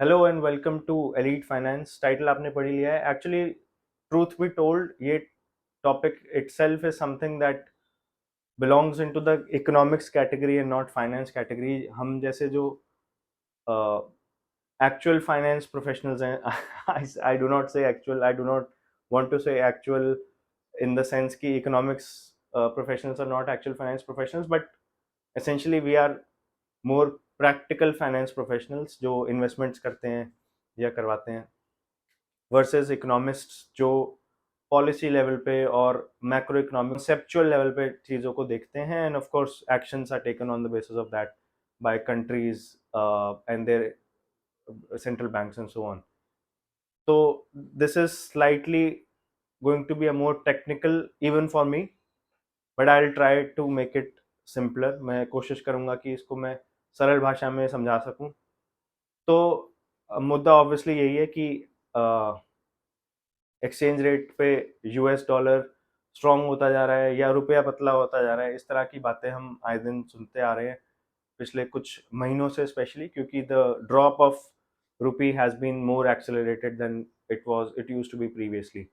Hello and welcome to elite finance. Title आपने पढ़ ही लिया है। एक्चुअली ट्रूथ बी टोल्ड, ये topic itself is something that belongs into the economics category and not finance category. हम जैसे जो एक्चुअल फाइनेंस प्रोफेशनल्स हैं, I do not say actual, I do not want to say actual in the sense कि economics professionals are not actual finance professionals, but essentially we are more practical finance professionals जो investments करते हैं या करवाते हैं, versus economists जो policy level पे और मैक्रो इकोनॉमिक कंसेप्चुअल लेवल पे चीज़ों को देखते हैं, and of course actions are taken on the basis of that by countries and their central banks and so on. So this is slightly going to be a more technical even for me, but I'll try to make it simpler. मैं कोशिश करूंगा कि इसको मैं सरल भाषा में समझा सकूं। तो मुद्दा ऑब्वियसली यही है कि एक्सचेंज रेट पे यूएस डॉलर स्ट्रांग होता जा रहा है या रुपया पतला होता जा रहा है, इस तरह की बातें हम आए दिन सुनते आ रहे हैं पिछले कुछ महीनों से, स्पेशली क्योंकि the drop of rupee has been more accelerated than it used to be previously.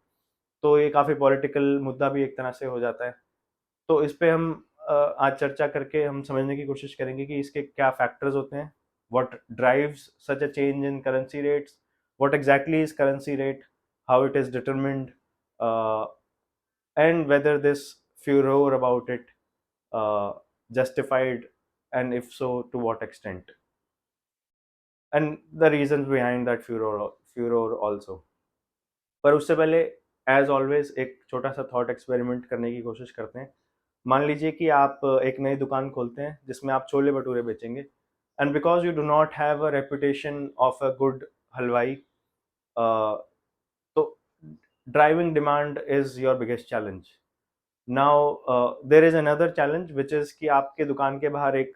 तो ये काफ़ी पॉलिटिकल मुद्दा भी एक तरह से हो जाता है। तो इस पे हम आज चर्चा करके हम समझने की कोशिश करेंगे कि इसके क्या फैक्टर्स होते हैं, what drives such a change in currency rates, what exactly is currency rate, how it is determined, and whether this furor about it justified, and if so, to what extent, and the reasons behind that furor also. पर उससे पहले as always एक छोटा सा thought experiment करने की कोशिश करते हैं। मान लीजिए कि आप एक नई दुकान खोलते हैं जिसमें आप छोले भटूरे बेचेंगे, and because you do not have a reputation of a good हलवाई, तो driving demand is your biggest challenge. Now there is another challenge which is कि आपके दुकान के बाहर एक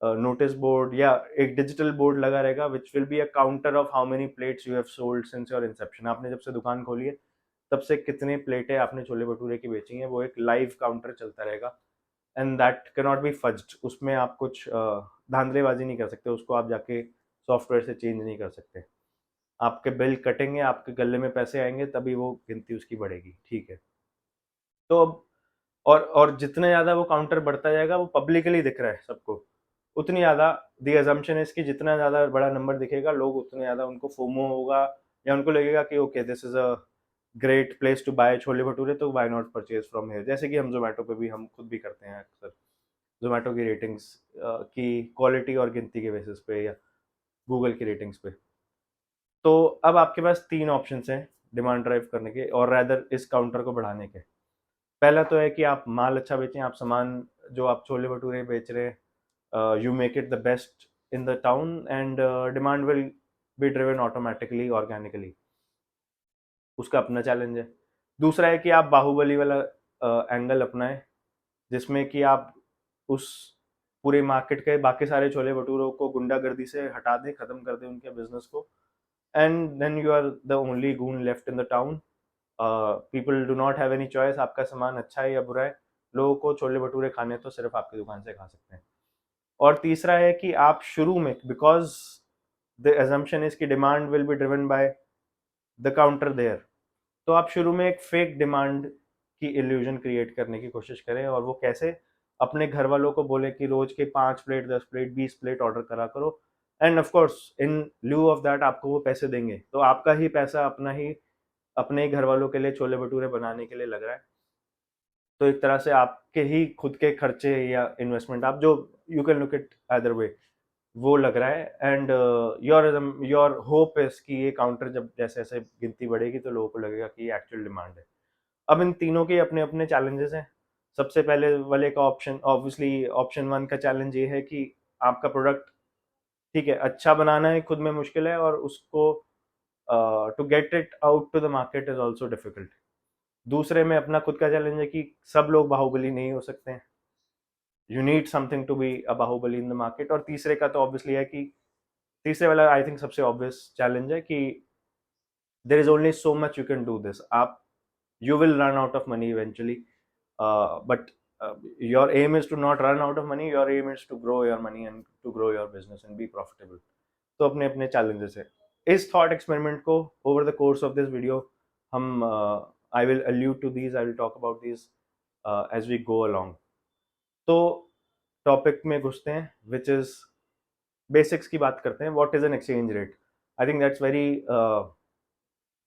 नोटिस बोर्ड या एक डिजिटल बोर्ड लगा रहेगा which will be a counter of how many plates you have sold since your Inception. आपने जब से दुकान खोली है तब से कितने प्लेटें आपने छोले भटूरे की बेची हैं, वो एक लाइव काउंटर चलता रहेगा, and that can not be फज्ड। उसमें आप कुछ धांधलेबाजी नहीं कर सकते, उसको आप जाके सॉफ्टवेयर से चेंज नहीं कर सकते। आपके बिल कटेंगे, आपके गले में पैसे आएंगे, तभी वो गिनती उसकी बढ़ेगी, ठीक है। तो अब और जितने ज़्यादा वो काउंटर बढ़ता जाएगा, वो पब्लिकली दिख रहा है सबको, उतनी ज़्यादा दी अजम्पशन है इसकी, जितना ज़्यादा बड़ा नंबर दिखेगा, लोग उतने ज़्यादा उनको फोमो होगा, या उनको लगेगा कि okay this is a great place to buy chole bhature, तो why not purchase from here. जैसे कि हम जोमेटो पे भी हम खुद भी करते हैं अक्सर, जोमेटो की रेटिंग्स की क्वालिटी और गिनती के बेसिस पे, या गूगल की रेटिंग्स पे। तो अब आपके पास तीन ऑप्शन हैं डिमांड ड्राइव करने के, और रैदर इस काउंटर को बढ़ाने के। पहला तो है कि आप माल अच्छा बेचें, आप सामान जो आप छोले भटूरे बेच रहे हैं, you make it the best in the town, and demand will be driven automatically, organically. उसका अपना चैलेंज है। दूसरा है कि आप बाहुबली वाला एंगल अपनाएं, जिसमें कि आप उस पूरे मार्केट के बाकी सारे छोले भटूरों को गुंडागर्दी से हटा दें, खत्म कर दें उनके बिजनेस को, and then you are the only goon left in the town. People do not have any choice, आपका सामान अच्छा है या बुरा है, लोगों को छोले भटूरे खाने तो सिर्फ आपकी दुकान से खा सकते हैं। और तीसरा है कि आप शुरू में, बिकॉज द assumption इज कि demand will be driven by the counter there, तो आप शुरू में एक फेक डिमांड की इल्यूजन क्रिएट करने की कोशिश करें। और वो कैसे? अपने घर वालों को बोले कि रोज के 5 प्लेट, 10 प्लेट, 20 प्लेट ऑर्डर करा करो, and of course in lieu of that आपको वो पैसे देंगे, तो आपका ही पैसा अपने ही घर वालों के लिए छोले भटूरे बनाने के लिए लग रहा है। तो एक तरह से आपके ही खुद के खर्चे या इन्वेस्टमेंट, आप जो you can look it other way, वो लग रहा है। एंड योर होप इज कि ये काउंटर जब जैसे जैसे गिनती बढ़ेगी तो लोगों को लगेगा कि ये एक्चुअल डिमांड है। अब इन तीनों के अपने अपने चैलेंजेस हैं। सबसे पहले वाले का ऑप्शन, ऑब्वियसली ऑप्शन वन का चैलेंज ये है कि आपका प्रोडक्ट, ठीक है, अच्छा बनाना है खुद में मुश्किल है, और उसको to get it out to the market is also difficult. दूसरे में अपना खुद का चैलेंज है कि सब लोग बाहुबली नहीं हो सकते हैं, you need something to be a Bahubali in the market. और तीसरे का तो ऑब्वियसली है कि तीसरे वाला आई थिंक सबसे ऑब्वियस चैलेंज है कि there is only so much you can do this. आप you will run out of money eventually, but your aim is to not run out of money, your aim is to grow your money and to grow your business and be profitable. तो अपने अपने challenges है। इस thought experiment को over the course of this video हम I will allude to these, I will talk about these as we go along। तो टॉपिक में घुसते हैं, विच इज बेसिक्स की बात करते हैं। What is an exchange rate? I think that's very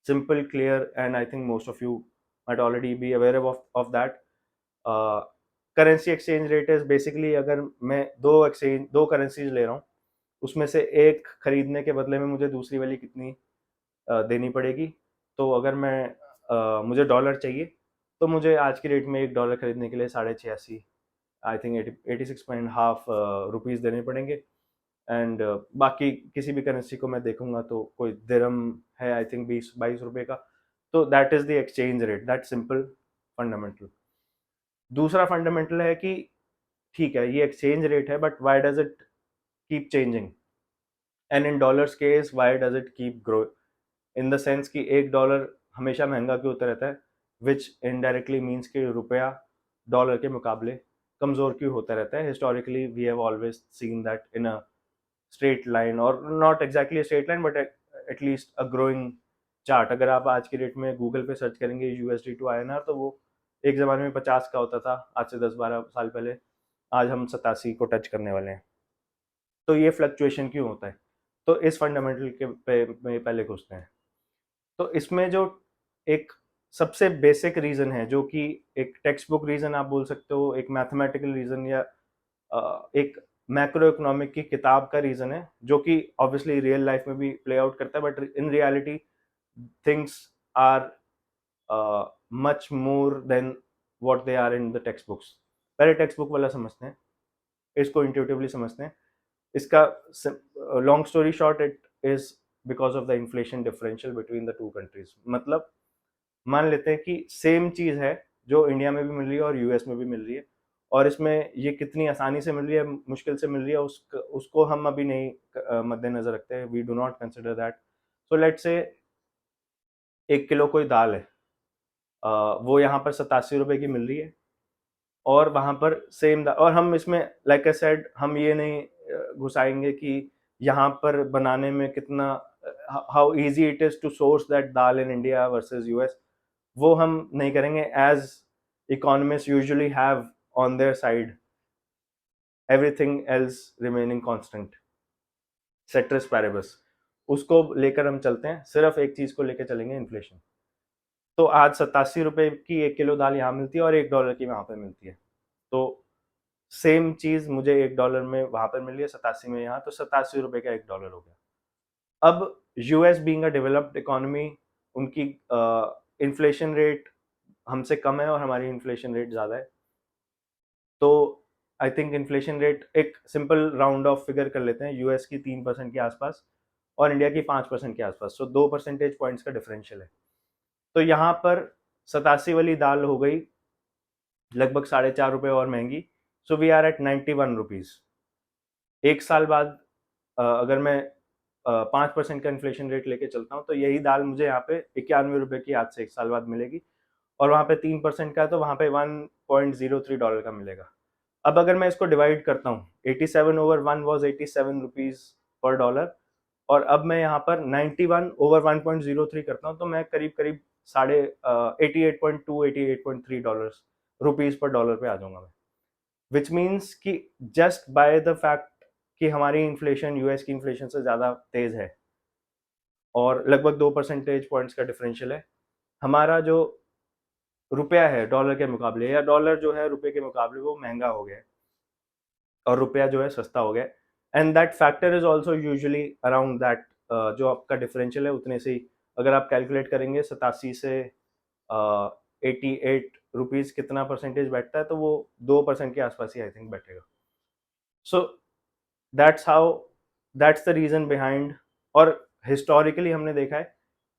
simple, clear, and I think most of you might already be aware of that. Currency exchange rate is basically, अगर मैं दो currencies ले रहा हूँ, उसमें से एक खरीदने के बदले में मुझे दूसरी वाली कितनी देनी पड़ेगी। तो अगर मुझे डॉलर चाहिए, तो मुझे आज की रेट में $1 खरीदने के लिए 86.5, आई थिंक 86.5 रुपीज़ देने पड़ेंगे। एंड बाकी किसी भी करेंसी को मैं देखूंगा तो कोई दिरहम है, आई थिंक 20-22 रुपए का। तो that is the exchange rate, that simple fundamental. दूसरा फंडामेंटल है कि ठीक है, ये एक्सचेंज रेट है, but why does it keep changing, and in dollars case why does it keep grow, in the sense कि $1 हमेशा महंगा क्यों होता रहता है, विच इनडायरेक्टली मीन्स कि रुपया डॉलर के मुकाबले कमजोर क्यों होता रहता है। Historically we have always seen that in a straight line, और not exactly straight line, but at least a growing chart. अगर आप आज की डेट में गूगल पे सर्च करेंगे यूएसडी टू आईएनआर, तो वो एक ज़माने में 50 का होता था, आज से 10-12 साल पहले। आज हम 87 को टच करने वाले हैं। तो ये फ्लक्चुएशन क्यों होता है? तो इस फंडामेंटल के पे पहले घुसते हैं। तो इसमें जो एक सबसे बेसिक रीज़न है, जो कि एक टेक्स्ट बुक रीज़न आप बोल सकते हो, एक मैथमेटिकल रीज़न, या एक मैक्रो इकोनॉमिक की किताब का रीज़न है, जो कि ऑब्वियसली रियल लाइफ में भी प्ले आउट करता है, but in reality things are much more than what they are in the textbooks. पहले टेक्स्ट बुक वाला समझते हैं, इसको इंट्यूटिवली समझते हैं। इसका long story short, it is because of the inflation differential between the two countries. मतलब मान लेते हैं कि सेम चीज़ है जो इंडिया में भी मिल रही है और यूएस में भी मिल रही है, और इसमें ये कितनी आसानी से मिल रही है, मुश्किल से मिल रही है, उसको हम अभी नहीं मद्देनजर रखते हैं। We do not consider that. So let's say 1 kilo कोई दाल है, वो यहाँ पर 87 रुपए की मिल रही है, और वहाँ पर सेम दाल, और हम इसमें लाइक आई सेड हम ये नहीं घुसाएंगे कि यहाँ पर बनाने में कितना, how easy it is to source that dal in India versus US. वो हम नहीं करेंगे, as economist usually have on their side everything else remaining constant, ceteris paribus, उसको लेकर हम चलते हैं, सिर्फ एक चीज को लेकर चलेंगे, इन्फ्लेशन। तो आज 87 रुपए की 1 किलो दाल यहाँ मिलती है और $1 की वहां पर मिलती है। तो सेम चीज मुझे $1 में वहां पर मिल रही है, 87 में यहाँ, तो 87 रुपए का $1 हो गया। अब US being a developed economy, उनकी इन्फ्लेशन रेट हमसे कम है और हमारी इन्फ्लेशन रेट ज़्यादा है। तो आई थिंक इन्फ्लेशन रेट, एक सिंपल राउंड ऑफ फिगर कर लेते हैं, यूएस की 3% के आसपास और इंडिया की 5% के आसपास। सो 2 परसेंटेज पॉइंट्स का डिफरेंशियल है। तो यहाँ पर 87 वाली दाल हो गई लगभग ₹4.5 और महंगी। So we are at 91 rupees. एक साल बाद अगर मैं 5% का इन्फ्लेशन रेट लेके चलता हूँ, तो यही दाल मुझे यहाँ पे 91 रुपए की आज से एक साल बाद मिलेगी, और वहाँ पे 3% का है, तो वहाँ पे $1.03 का मिलेगा। अब अगर मैं इसको डिवाइड करता हूँ, 87/1 वॉज 87 रुपीज पर डॉलर, और अब मैं यहाँ पर 91/1.03 करता हूँ, तो मैं करीब करीब 88.3 रुपीज पर डॉलर पे आ जाऊंगा मैं। विच मीन्स कि जस्ट बाय द फैक्ट कि हमारी इन्फ्लेशन यूएस की इन्फ्लेशन से ज़्यादा तेज है और लगभग 2 परसेंटेज पॉइंट्स का डिफरेंशियल है, हमारा जो रुपया है डॉलर के मुकाबले, या डॉलर जो है रुपये के मुकाबले, वो महंगा हो गया है और रुपया जो है सस्ता हो गया। And that factor is also usually around that, जो आपका डिफरेंशियल है उतने से ही, अगर आप कैलकुलेट करेंगे 87 से 88 रुपीज़ कितना परसेंटेज बैठता है, तो वो 2% के आसपास ही आई थिंक बैठेगा। So that's how, that's the reason behind. और हिस्टोरिकली हमने देखा है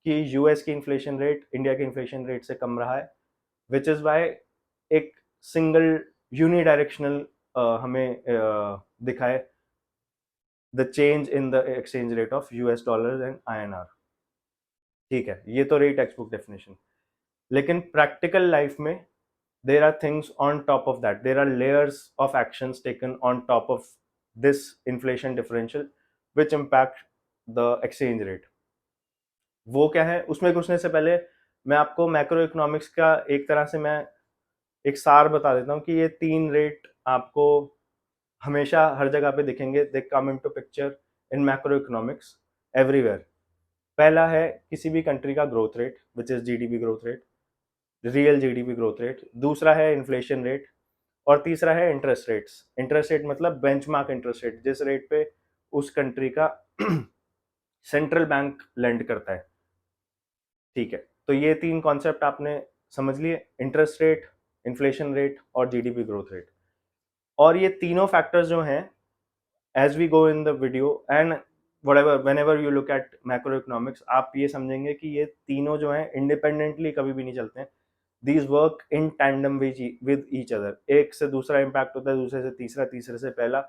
कि यूएस की इन्फ्लेशन रेट इंडिया के इन्फ्लेशन रेट से कम रहा है, विच इज़ वाई एक सिंगल यूनिडायरेक्शनल हमें दिखा है the change in the exchange rate of US dollar and INR. ठीक है, ये तो रही टेक्स्ट बुक डेफिनेशन। लेकिन प्रैक्टिकल लाइफ में there are things on top of that, there are layers of actions taken on top of this inflation differential which impact the exchange rate. वो क्या है, उसमें घुसने से पहले मैं आपको मैक्रो इकोनॉमिक्स का एक तरह से मैं एक सार बता देता हूँ कि ये 3 रेट आपको हमेशा हर जगह पे दिखेंगे, they come into picture in macro economics everywhere. पहला है किसी भी कंट्री का growth rate which is GDP growth rate, real GDP growth rate. दूसरा है इन्फ्लेशन रेट, और तीसरा है इंटरेस्ट रेट्स। इंटरेस्ट रेट मतलब बेंचमार्क इंटरेस्ट रेट, जिस रेट पे उस कंट्री का सेंट्रल बैंक लेंड करता है। ठीक है, तो ये 3 कॉन्सेप्ट आपने समझ लिए, इंटरेस्ट रेट, इन्फ्लेशन रेट और जीडीपी ग्रोथ रेट। और ये तीनों फैक्टर्स जो हैं, as we go in the video and whatever whenever you look at macroeconomics, आप ये समझेंगे कि ये तीनों जो हैं इंडिपेंडेंटली कभी भी नहीं चलते हैं। These work in tandem with each other. एक से दूसरा इम्पैक्ट होता है, दूसरे से तीसरा, तीसरे से पहला,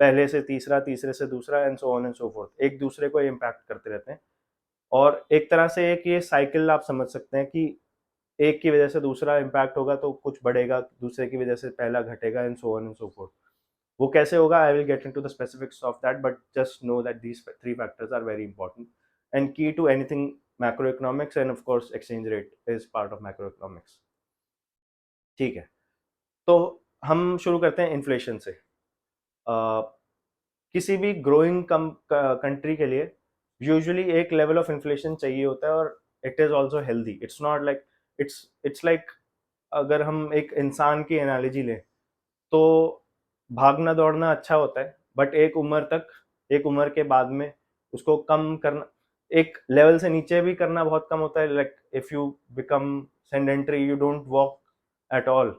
पहले से तीसरा, तीसरे से दूसरा, and so on and so fourth, एक दूसरे को इम्पैक्ट करते रहते हैं। और एक तरह से एक ये साइकिल आप समझ सकते हैं कि एक की वजह से दूसरा इम्पैक्ट होगा तो कुछ बढ़ेगा, दूसरे की वजह से पहला घटेगा, and so on and so forth. वो कैसे होगा, I will get into the specifics of that, but just know that these 3 factors are very important and key to anything macroeconomics, and of course exchange rate is part of macroeconomics। ठीक है, तो हम शुरू करते हैं inflation से। किसी भी ग्रोइंग कंट्री के लिए यूजुअली एक लेवल ऑफ इन्फ्लेशन चाहिए होता है, और it is also healthy. It's not like it's like, अगर हम एक इंसान की एनालॉजी लें तो भागना दौड़ना अच्छा होता है, बट एक उम्र तक, एक उम्र के बाद में उसको कम करना, एक लेवल से नीचे भी करना बहुत कम होता है। Like if you become sedentary, you don't walk at all,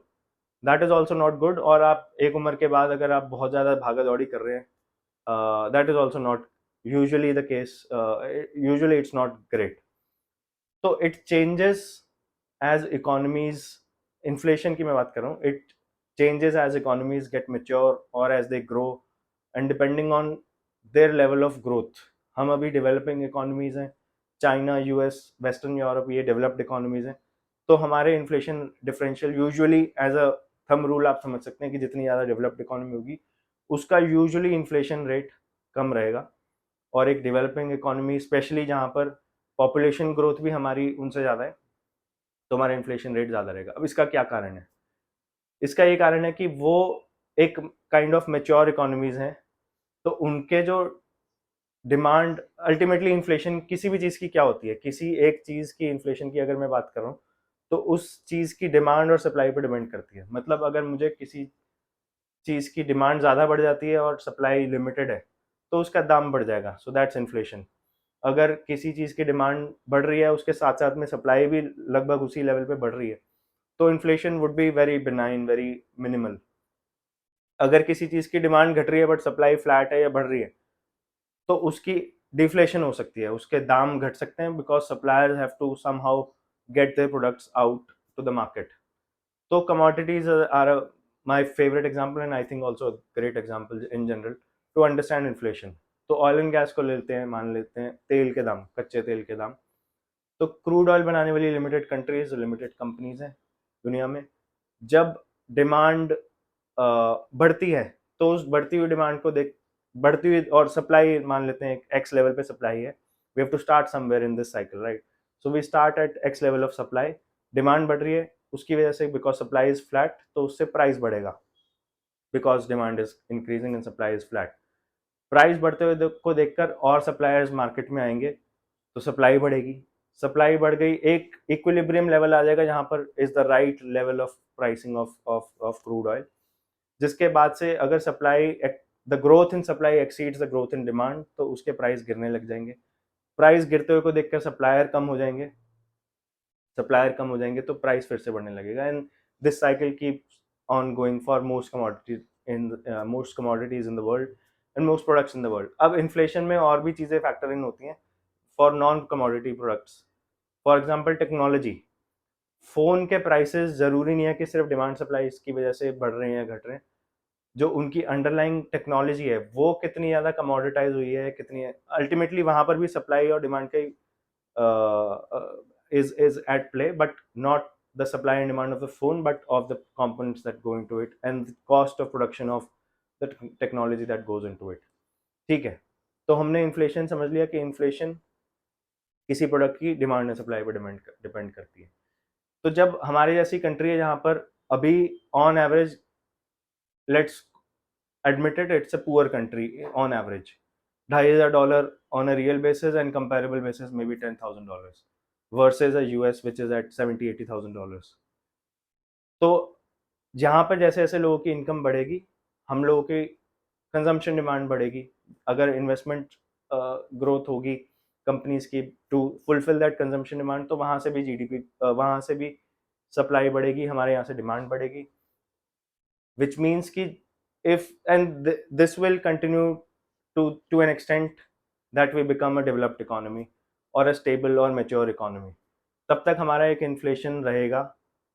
that is also not good. और आप एक उम्र के बाद अगर आप बहुत ज़्यादा भागा दौड़ी कर रहे हैं, that is also not usually the case, usually it's not great। तो it changes as economies, inflation की मैं बात कर रहा हूँ, it changes as economies get mature or as they grow, and depending on their level of growth। हम अभी developing economies हैं, चाइना, यूएस, वेस्टर्न यूरोप, ये डेवलप्ड इकोनॉमीज हैं। तो हमारे inflation differential usually as a thumb rule आप समझ सकते हैं कि जितनी ज़्यादा डेवलप्ड इकोनॉमी होगी उसका यूजुअली इन्फ्लेशन रेट कम रहेगा। और एक डेवलपिंग इकोनॉमी स्पेशली जहाँ पर पॉपुलेशन ग्रोथ भी हमारी उनसे ज़्यादा है, तो हमारा इन्फ्लेशन रेट ज़्यादा रहेगा। अब इसका क्या कारण है? इसका ये कारण है कि वो एक काइंड ऑफ मेच्योर इकोनॉमीज हैं, तो उनके जो डिमांड, अल्टीमेटली इन्फ्लेशन किसी भी चीज़ की क्या होती है, किसी एक चीज़ की इन्फ्लेशन की अगर मैं बात कर रहा हूँ तो उस चीज़ की डिमांड और सप्लाई पर डिपेंड करती है। मतलब अगर मुझे किसी चीज़ की डिमांड ज़्यादा बढ़ जाती है और सप्लाई लिमिटेड है तो उसका दाम बढ़ जाएगा, सो दैट्स इन्फ्लेशन। अगर किसी चीज़ की डिमांड बढ़ रही है, उसके साथ साथ में सप्लाई भी लगभग उसी लेवल पे बढ़ रही है, तो inflation would be very benign, very minimal. अगर किसी चीज़ की डिमांड घट रही है बट सप्लाई फ्लैट है या बढ़ रही है, तो उसकी डिफ्लेशन हो सकती है, उसके दाम घट सकते हैं, because suppliers have to somehow get their products out to the market. तो commodities are my favorite example, and I think also a great example in general to understand inflation। तो ऑयल एंड गैस को लेते हैं, मान लेते हैं तेल के दाम, कच्चे तेल के दाम। तो क्रूड ऑयल बनाने वाली लिमिटेड कंट्रीज, लिमिटेड कंपनीज हैं दुनिया में। जब डिमांड बढ़ती है तो उस बढ़ती हुई डिमांड को देख, बढ़ती हुई और सप्लाई, मान लेते हैं एक्स लेवल पे सप्लाई है, we have to start somewhere in this cycle, right? So we start at X level of supply, demand बढ़ रही है, उसकी वजह से बिकॉज सप्लाई इज फ्लैट तो उससे प्राइस बढ़ेगा, because demand is increasing and supply is flat. Price बढ़ते हुए को देखकर और सप्लायर्स मार्केट में आएंगे तो सप्लाई बढ़ेगी। सप्लाई बढ़ गई, एक इक्विलिब्रियम लेवल आ जाएगा जहां पर is the right level of pricing of crude oil, जिसके बाद से अगर supply, the growth in supply exceeds the growth in demand, तो उसके प्राइस गिरने लग जाएंगे। प्राइस गिरते हुए को देखकर सप्लायर कम हो जाएंगे, सप्लायर कम हो जाएंगे तो प्राइस फिर से बढ़ने लगेगा, and this cycle keeps on going for most commodities in the world and most products in the world. अब इन्फ्लेशन में और भी चीज़ें फैक्टर इन होती हैं for non commodity products. For example technology, phone के प्राइसेस ज़रूरी नहीं है कि सिर्फ डिमांड सप्लाई की वजह से बढ़ रहे हैं या घट रहे हैं। जो उनकी अंडरलाइंग टेक्नोलॉजी है वो कितनी ज़्यादा कमोडिटाइज हुई है, कितनी है, अल्टीमेटली वहाँ पर भी सप्लाई और डिमांड का is at play, but not the supply and demand of the phone, but of the components that go into it and the cost of production of the technology that goes into it। ठीक है, तो हमने inflation समझ लिया कि inflation किसी product की demand and supply पर डिपेंड करती है। तो जब हमारे जैसी कंट्री है जहाँ पर अभी on average, let's admit it, it's a poor country on average, $2,500 on a real basis and comparable basis maybe $10,000 versus a US which is at $70,000-80,000। तो जहाँ पर जैसे जैसे लोगों की इनकम बढ़ेगी, हम लोगों की कंजम्पशन डिमांड बढ़ेगी। अगर इन्वेस्टमेंट ग्रोथ होगी कंपनीज की to fulfil that consumption demand, तो वहाँ से भी जीडीपी, वहाँ से भी सप्लाई बढ़ेगी, हमारे यहाँ से डिमांड बढ़ेगी, which means कि if and this will continue to an extent that we become a developed economy or a stable or mature economy, तब तक हमारा एक इन्फ्लेशन रहेगा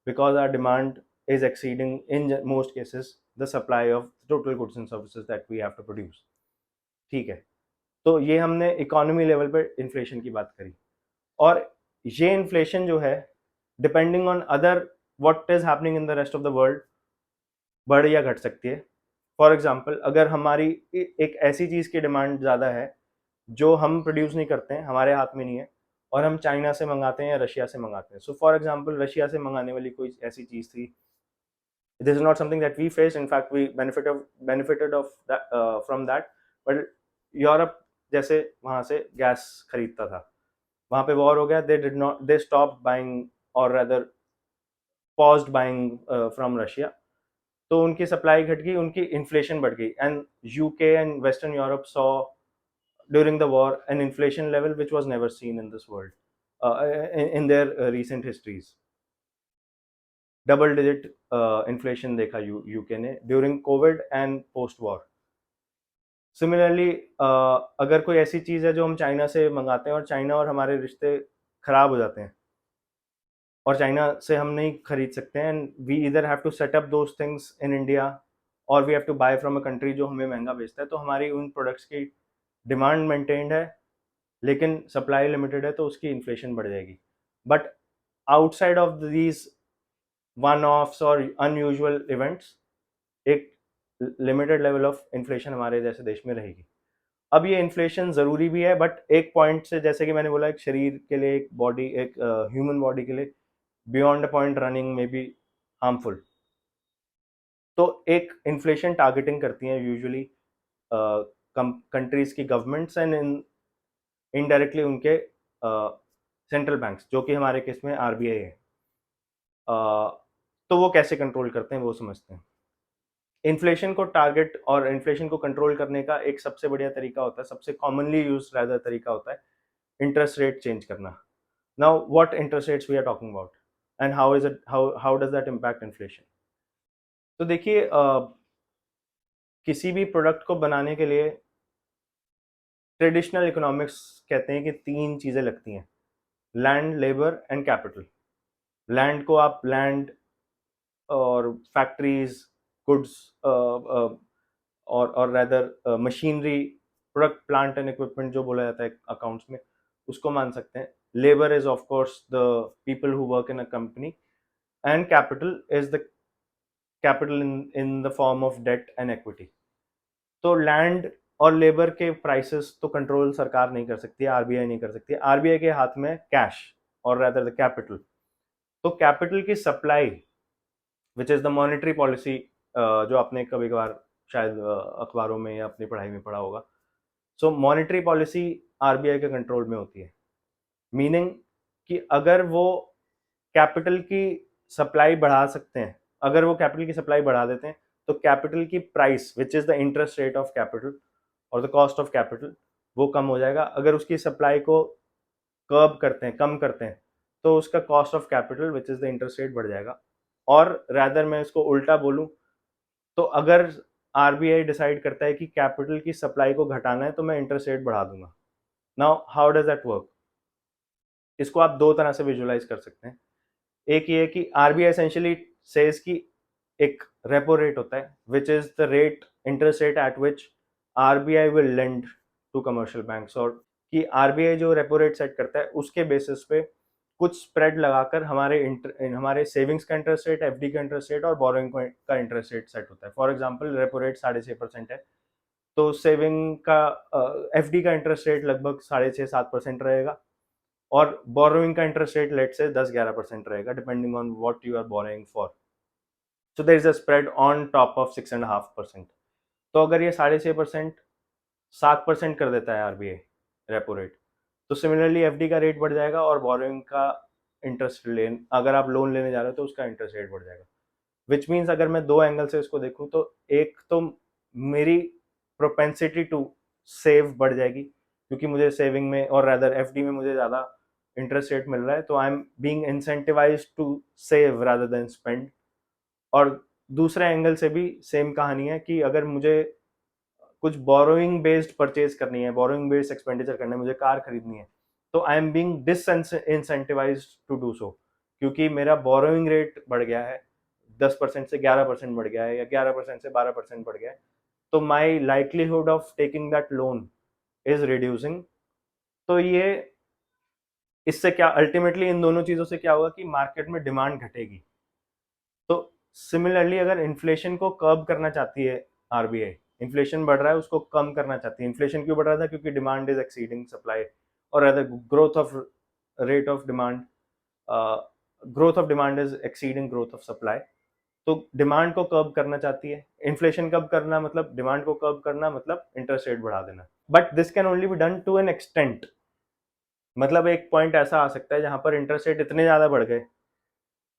because our demand is exceeding in most cases the supply of total goods and services that we have to produce। ठीक है, तो ये हमने इकोनॉमी लेवल पर इन्फ्लेशन की बात करी। और ये इन्फ्लेशन जो है depending on other what is happening in the rest of the world बढ़ या घट सकती है। फॉर एग्जाम्पल, अगर हमारी एक ऐसी चीज़ की डिमांड ज़्यादा है जो हम प्रोड्यूस नहीं करते हैं, हमारे हाथ में नहीं है, और हम चाइना से मंगाते हैं या रशिया से मंगाते हैं। सो फॉर एग्जाम्पल, रशिया से मंगाने वाली कोई ऐसी चीज़ थी, this is not something that we face, in fact we benefited off from that, but Europe जैसे वहाँ से गैस खरीदता था, वहाँ पे वॉर हो गया, दे स्टॉप बाइंग और rather paused buying from Russia, तो उनकी सप्लाई घट गई, उनकी इन्फ्लेशन बढ़ गई, and UK and western Europe saw during the war an inflation level which was never seen in this world in their recent histories। Double digit inflation देखा UK ने during COVID and post war. Similarly अगर कोई ऐसी चीज़ है जो हम China से मंगाते हैं और चाइना और हमारे रिश्ते खराब हो जाते हैं और चाइना से हम नहीं खरीद सकते हैं, एंड वी इधर have to set up those things in India और we have to buy from a country जो हमें महंगा बेचता है, तो हमारी उन प्रोडक्ट्स की डिमांड मेंटेन्ड है लेकिन सप्लाई लिमिटेड है, तो उसकी इन्फ्लेशन बढ़ जाएगी। But outside of these one offs और अनयूजुअल इवेंट्स एक लिमिटेड लेवल ऑफ इन्फ्लेशन हमारे जैसे देश में रहेगी। अब ये इन्फ्लेशन ज़रूरी भी है, बट एक पॉइंट से, जैसे कि मैंने बोला, एक शरीर के लिए, एक बॉडी, एक ह्यूमन बॉडी के लिए बियॉन्ड अ पॉइंट रनिंग में बी हार्मफुल। तो एक इन्फ्लेशन टारगेटिंग करती हैं यूजुअली कंट्रीज की गवर्नमेंट्स एंड इनडायरेक्टली उनके सेंट्रल बैंक्स, जो कि हमारे केस में आरबीआई है। तो वो कैसे कंट्रोल करते हैं वो समझते हैं। इन्फ्लेशन को टारगेट और इन्फ्लेशन को कंट्रोल करने का एक सबसे बढ़िया तरीका होता है, सबसे कॉमनली यूज रादर तरीका होता है इंटरेस्ट रेट चेंज करना। Now what interest rates we are talking about and how is it, how does that impact inflation. तो देखिए, किसी भी प्रोडक्ट को बनाने के लिए ट्रेडिशनल इकोनॉमिक्स कहते हैं कि तीन चीज़ें लगती हैं, land, labour and capital. Land को आप लैंड और फैक्ट्रीज, गुड्स और rather machinery, product, plant and equipment जो बोला जाता है अकाउंट्स में, उसको मान सकते हैं। Labour is of course the people who work in a company, and capital is the capital in the form of debt and equity. तो लैंड और लेबर के प्राइसेस तो कंट्रोल सरकार नहीं कर सकती, आरबीआई नहीं कर सकती। आरबीआई के हाथ में कैश और रादर द कैपिटल। तो कैपिटल की supply which is the monetary policy, जो आपने कभी कभार शायद अखबारों में या अपनी पढ़ाई में पढ़ा होगा। सो मॉनेटरी पॉलिसी आरबीआई के कंट्रोल में होती है, मीनिंग कि अगर वो कैपिटल की सप्लाई बढ़ा सकते हैं, अगर वो कैपिटल की सप्लाई बढ़ा देते हैं, तो कैपिटल की price which is the interest rate of capital और द कॉस्ट ऑफ कैपिटल, वो कम हो जाएगा। अगर उसकी सप्लाई को कर्ब करते हैं, कम करते हैं, तो उसका cost of capital which is the interest rate बढ़ जाएगा। और रैदर मैं इसको उल्टा बोलूं, तो अगर आरबीआई डिसाइड करता है कि कैपिटल की सप्लाई को घटाना है, तो मैं इंटरेस्ट रेट बढ़ा दूंगा। Now how does that work? इसको आप दो तरह से विजुअलाइज कर सकते हैं। एक ये कि आरबीआई एसेंशियली सेज कि एक रेपो रेट होता है which is the rate, interest rate at which RBI will lend to commercial banks, और कि आरबीआई जो रेपो रेट सेट करता है उसके बेसिस पे कुछ स्प्रेड लगाकर हमारे सेविंग्स का इंटरेस्ट रेट, एफडी का इंटरेस्ट रेट और बोरोइंग का इंटरेस्ट रेट सेट होता है। फॉर एग्जांपल, रेपो रेट 6.5% है, तो सेविंग का एफडी का इंटरेस्ट रेट लगभग 6.5-7% रहेगा, और बोरोइंग का इंटरेस्ट रेट लेट से 10-11% रहेगा, depending on what you are borrowing for. So there is a spread on top of 6.5%. तो अगर ये 6.5% 7% कर देता है आरबीआई रेपो रेट, तो सिमिलरली एफडी का रेट बढ़ जाएगा और बोरोइंग का इंटरेस्ट लेन, अगर आप लोन लेने जा रहे हो तो उसका इंटरेस्ट रेट बढ़ जाएगा. विच मीन्स अगर मैं दो एंगल से इसको देखूं, तो एक तो मेरी प्रोपेंसिटी टू सेव बढ़ जाएगी, क्योंकि मुझे सेविंग में और रैदर एफडी में मुझे ज़्यादा इंटरेस्ट रेट मिल रहा है, तो I am being incentivised to save rather than spend. और दूसरे एंगल से भी सेम कहानी है कि अगर मुझे कुछ बोरोइंग बेस्ड परचेज करनी है, बोरोइंग बेस्ड एक्सपेंडिचर करना है, मुझे कार खरीदनी है, तो I am being disincentivised to do so, क्योंकि मेरा बोरोइंग रेट बढ़ गया है, 10% से 11% बढ़ गया है, या 11% से 12% बढ़ गया है, तो my likelihood of taking that loan is reducing. तो ये इससे क्या अल्टीमेटली इन दोनों चीजों से क्या होगा कि मार्केट में डिमांड घटेगी. तो सिमिलरली अगर इन्फ्लेशन को कर्ब करना चाहती है आरबीआई, इन्फ्लेशन बढ़ रहा है उसको कम करना चाहती है. इन्फ्लेशन क्यों बढ़ रहा था? क्योंकि डिमांड इज एक्सीडिंग सप्लाई, और other growth of rate of demand, growth of demand is exceeding growth of supply. तो डिमांड को कर्ब करना चाहती है. इन्फ्लेशन कब करना मतलब डिमांड को कर्ब करना, मतलब इंटरेस्ट रेट बढ़ा देना. But this can only be done to an extent. मतलब एक पॉइंट ऐसा आ सकता है जहां पर इंटरेस्ट रेट इतने ज्यादा बढ़ गए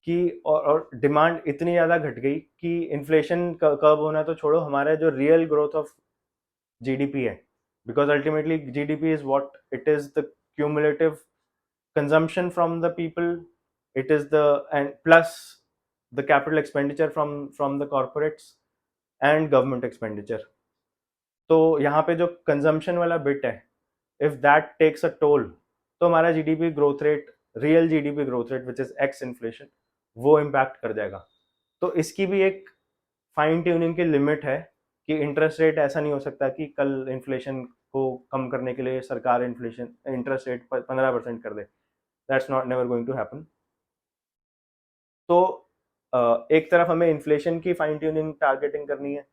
कि और डिमांड इतनी ज़्यादा घट गई कि इन्फ्लेशन कब होना तो छोड़ो, हमारा जो रियल ग्रोथ ऑफ जीडीपी है, because ultimately GDP is what it is the cumulative consumption from the people, it is the end plus the capital expenditure from the corporates and government expenditure. तो यहाँ पे जो consumption वाला bit है, if that takes a toll, तो हमारा GDP growth rate, real GDP growth rate which is ex inflation, वो impact कर जाएगा. तो इसकी भी एक फाइन ट्यूनिंग की लिमिट है कि इंटरेस्ट रेट ऐसा नहीं हो सकता कि कल इन्फ्लेशन को कम करने के लिए सरकार इन्फ्लेशन इंटरेस्ट रेट 15% कर दे. That's not never going to happen. तो एक तरफ हमें इन्फ्लेशन की फाइन ट्यूनिंग टारगेटिंग करनी है,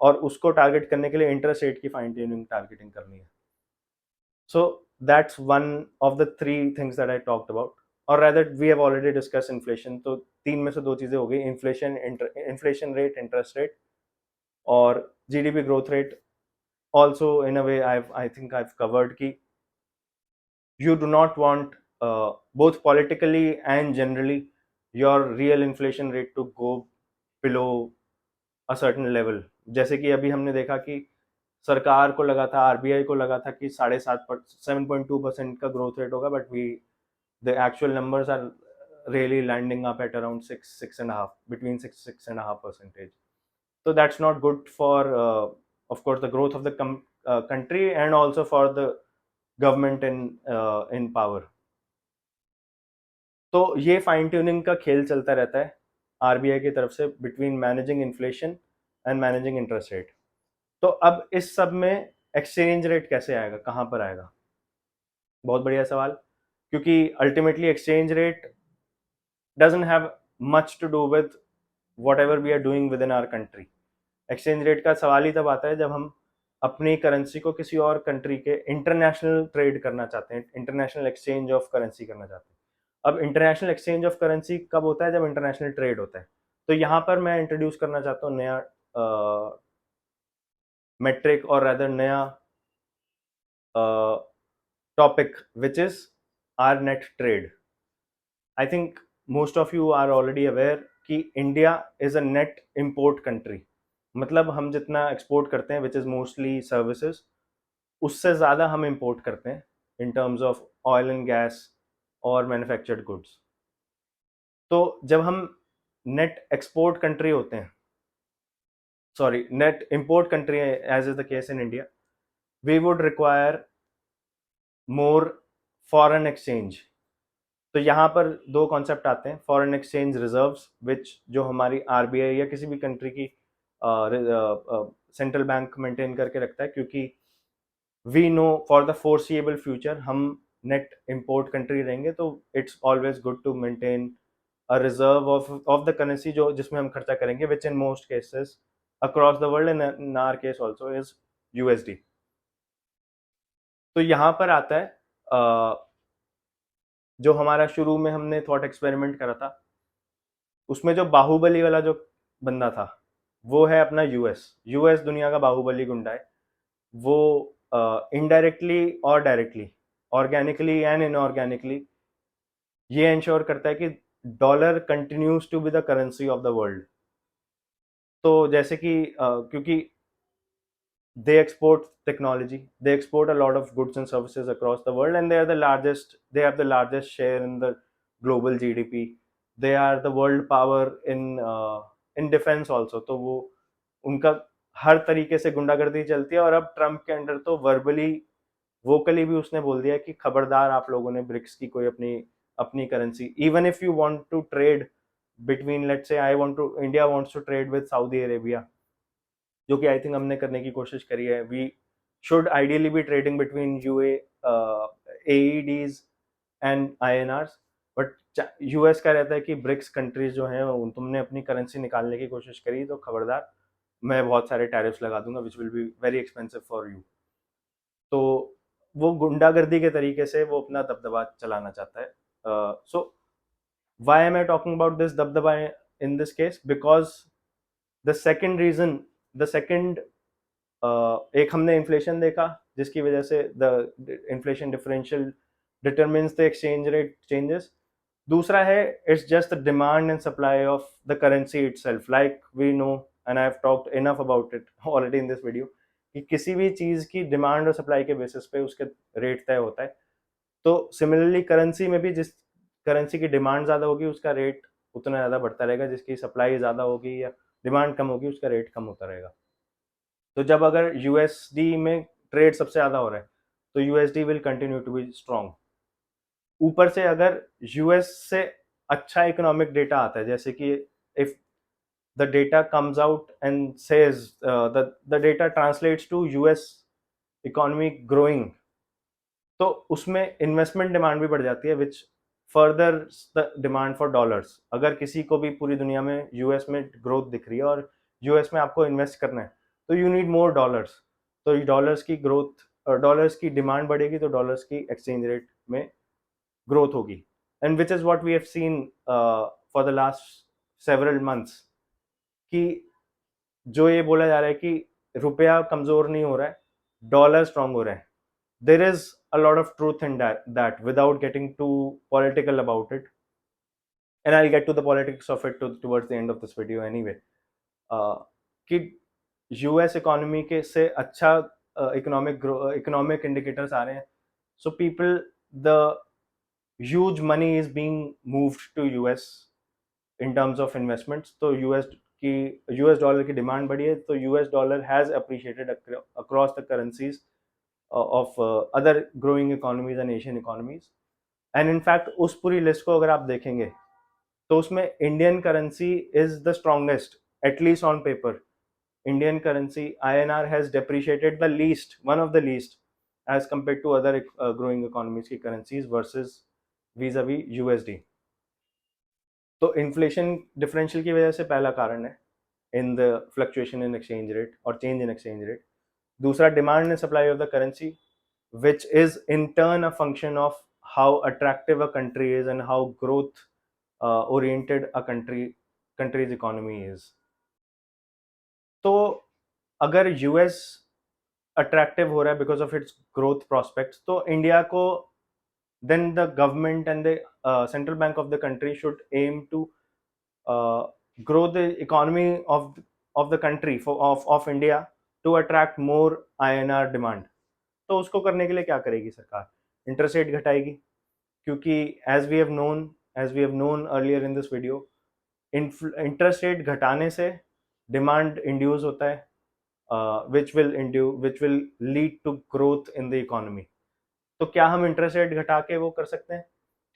और उसको टारगेट करने के लिए इंटरेस्ट रेट की फाइन ट्यूनिंग टारगेटिंग करनी है. So that's one of the three things that I talked about, or rather we have already discussed inflation. तो तीन में से दो चीजें हो गई, इन्फ्लेशन रेट, इंटरेस्ट रेट, और GDP growth rate. Also in a way I think I've covered कि you do not want both politically and generally your real inflation rate to go below a certain level. जैसे कि अभी हमने देखा कि सरकार को लगा था, आरबीआई को लगा था कि 7.2% का ग्रोथ रेट होगा, but we the actual numbers are really landing up at around 6.5, between 6.5%. So that's not good for of course the growth of the country, and also for the government in power. तो ये fine tuning का खेल चलता रहता है RBI की तरफ से between managing inflation and managing interest rate. तो अब इस सब में एक्सचेंज रेट कैसे आएगा, कहाँ पर आएगा? बहुत बढ़िया सवाल. क्योंकि ultimately exchange rate doesn't have much to do with whatever we are doing within our country. Exchange rate का सवाल ही तब आता है जब हम अपनी करेंसी को किसी और कंट्री के इंटरनेशनल ट्रेड करना चाहते हैं, इंटरनेशनल एक्सचेंज ऑफ करेंसी करना चाहते हैं. अब इंटरनेशनल एक्सचेंज ऑफ करेंसी कब होता है? जब इंटरनेशनल ट्रेड होता है. तो यहाँ पर मैं इंट्रोड्यूस करना चाहता हूँ नया मेट्रिक, और रादर नया topic, which is our net trade. I think most of you are already aware कि India is a net import country. मतलब हम जितना एक्सपोर्ट करते हैं, विच इज मोस्टली सर्विसेज, उससे ज़्यादा हम इम्पोर्ट करते हैं in terms of oil and gas और मैन्युफैक्चर्ड गुड्स. तो जब हम नेट एक्सपोर्ट कंट्री होते हैं, sorry net import country, as is the case in India, we would require more foreign exchange. तो यहाँ पर दो कॉन्सेप्ट आते हैं. फॉरेन एक्सचेंज रिजर्व्स, विच जो हमारी आरबीआई या किसी भी कंट्री की सेंट्रल बैंक मेंटेन करके रखता है, क्योंकि we know for the foreseeable future हम नेट इम्पोर्ट कंट्री रहेंगे, तो it's always good to maintain a reserve of the currency जो जिसमें हम खर्चा करेंगे, which in most cases across the world and in our case also is USD. तो यहाँ पर आता है जो हमारा शुरू में हमने थॉट एक्सपेरिमेंट करा था, उसमें जो बाहुबली वाला जो बंदा था वो है अपना यूएस। यूएस दुनिया का बाहुबली गुंडा है। वो इनडायरेक्टली और डायरेक्टली, ऑर्गेनिकली एंड इनऑर्गेनिकली ये इंश्योर करता है कि dollar continues to be the currency of the world. तो जैसे कि क्योंकि they export technology, they export a lot of goods and services across the world, and they have the largest share in the global GDP. They are the world power in defense also। तो वो उनका हर तरीके से गुंडागर्दी चलती है। और अब ट्रम्प के अंडर तो वर्बली वोकली भी उसने बोल दिया कि खबरदार आप लोगों ने ब्रिक्स की कोई अपनी अपनी currency, even if you want to trade between, let's say I want to, India wants to trade with Saudi Arabia, जो कि आई थिंक हमने करने की कोशिश करी है। We should ideally be trading between AEDs and INRs, but US का रहता है कि ब्रिक्स कंट्रीज जो हैं तुमने अपनी करेंसी निकालने की कोशिश करी तो खबरदार, मैं बहुत सारे टैरिफ्स लगा दूंगा which will be very expensive for you. तो वो गुंडागर्दी के तरीके से वो अपना दबदबा चलाना चाहता है। So why am I talking about this दबदबा in this case? Because the second reason, the second, एक हमने इन्फ्लेशन देखा जिसकी वजह से the inflation differential determines the exchange rate changes. दूसरा है it's just the demand and supply of the currency itself, like we know and I have talked enough about it already in this video, कि किसी भी चीज़ की demand और supply के basis पे उसके रेट तय होता है। तो सिमिलरली करेंसी में भी जिस करेंसी की डिमांड ज़्यादा होगी उसका रेट उतना ज़्यादा बढ़ता रहेगा, जिसकी सप्लाई ज़्यादा होगी या डिमांड कम होगी उसका रेट कम होता रहेगा। तो जब अगर यूएसडी में ट्रेड सबसे ज़्यादा हो रहा है तो USD will continue to be strong. ऊपर से अगर यूएस से अच्छा इकोनॉमिक डेटा आता है, जैसे कि if the data comes out and says the data translates to US economy growing, तो उसमें इन्वेस्टमेंट डिमांड भी बढ़ जाती है which further the demand for dollars. अगर किसी को भी पूरी दुनिया में यूएस में ग्रोथ दिख रही है और यूएस में आपको इन्वेस्ट करना है तो यू नीड मोर डॉलर्स। तो डॉलर्स की ग्रोथ, डॉलर्स की डिमांड बढ़ेगी तो डॉलर्स की एक्सचेंज रेट में ग्रोथ होगी। And which is what we have seen for the last several months, कि जो ये बोला जा रहा है कि रुपया कमजोर नहीं हो रहा है, डॉलर स्ट्रांग हो रहा है। There is a lot of truth in that without getting too political about it, and I'll get to the politics of it towards the end of this video anyway। कि US economy के से अच्छा economic indicators आ रहे हैं। So people, the huge money is being moved to US in terms of investments. तो US dollar की demand बढ़ी है, तो US dollar has appreciated across the currencies of other growing economies and Asian economies। and in fact उस पूरी list को अगर आप देखेंगे तो उसमें Indian currency is the strongest, at least on paper. Indian currency INR has depreciated the least, one of the least as compared to other growing economies की currencies versus vis-a-vis USD। तो इन्फ्लेशन डिफरेंशियल की वजह से पहला कारण है in the fluctuation in exchange rate और change in exchange rate. दूसरा demand and supply of the currency, which is in turn a function of how attractive a country is and how growth oriented a country's economy is। तो अगर US attractive हो रहा है because of its growth prospects, तो India को then the government and the central bank of the country should aim to grow the economy of the country of India to attract more INR demand। तो उसको करने के लिए क्या करेगी सरकार? इंटरेस्ट रेट घटाएगी, क्योंकि as we have known earlier in this video, interest rate घटाने से डिमांड इंड्यूस होता है, which will lead to growth in the economy. तो क्या हम इंटरेस्ट रेट घटा के वो कर सकते हैं?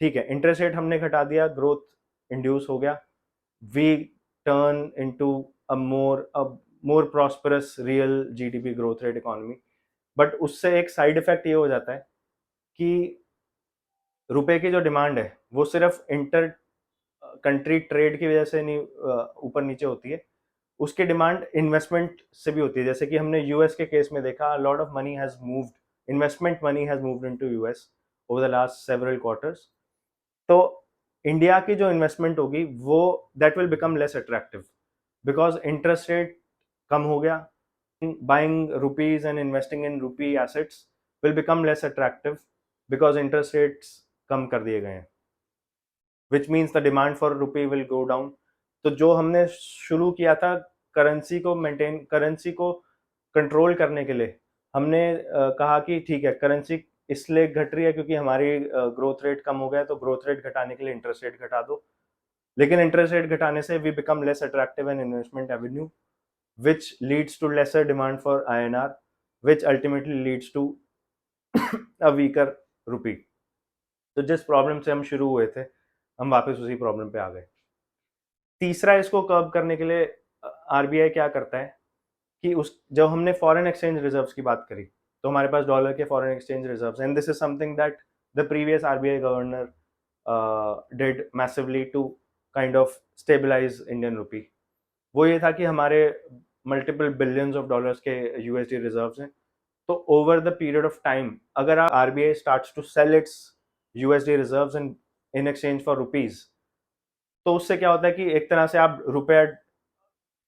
ठीक है, इंटरेस्ट रेट हमने घटा दिया, ग्रोथ इंड्यूस हो गया, we turn into a more prosperous real GDP growth rate economy. But उससे एक साइड इफेक्ट ये हो जाता है कि रुपए की जो डिमांड है वो सिर्फ इंटर कंट्री ट्रेड की वजह से नहीं ऊपर नीचे होती है, उसकी डिमांड इन्वेस्टमेंट से भी होती है, जैसे कि हमने यूएस के केस में देखा, lot of money has moved, investment money has moved into US over the last several quarters. तो इंडिया की जो इन्वेस्टमेंट होगी वो that will become less attractive because interest rate कम हो गया, buying rupees and investing in rupee assets will become less attractive because interest rates कम कर दिए गए हैं, which means the demand for rupee will go down. तो जो हमने शुरू किया था करेंसी को कंट्रोल करने के लिए, हमने कहा कि ठीक है करेंसी इसलिए घट रही है क्योंकि हमारी ग्रोथ रेट कम हो गया, तो ग्रोथ रेट घटाने के लिए इंटरेस्ट रेट घटा दो, लेकिन इंटरेस्ट रेट घटाने से we become less attractive an investment avenue which leads to lesser demand for INR, which ultimately leads to a weaker rupee। तो जिस प्रॉब्लम से हम शुरू हुए थे हम वापस उसी प्रॉब्लम पे आ गए। तीसरा, इसको कर्ब करने के लिए आरबीआई क्या करता है कि उस जब हमने फॉरेन एक्सचेंज रिजर्व्स की बात करी, तो हमारे पास डॉलर के foreign exchange reserves, and this is something that the previous RBI governor did massively to kind of stabilise Indian rupee. वो ये था कि हमारे मल्टीपल बिलियंस ऑफ डॉलर्स के यूएसडी रिजर्व्स हैं, तो over the period of time अगर RBI starts to sell its USD reserves in exchange for rupees, तो उससे क्या होता है कि एक तरह से आप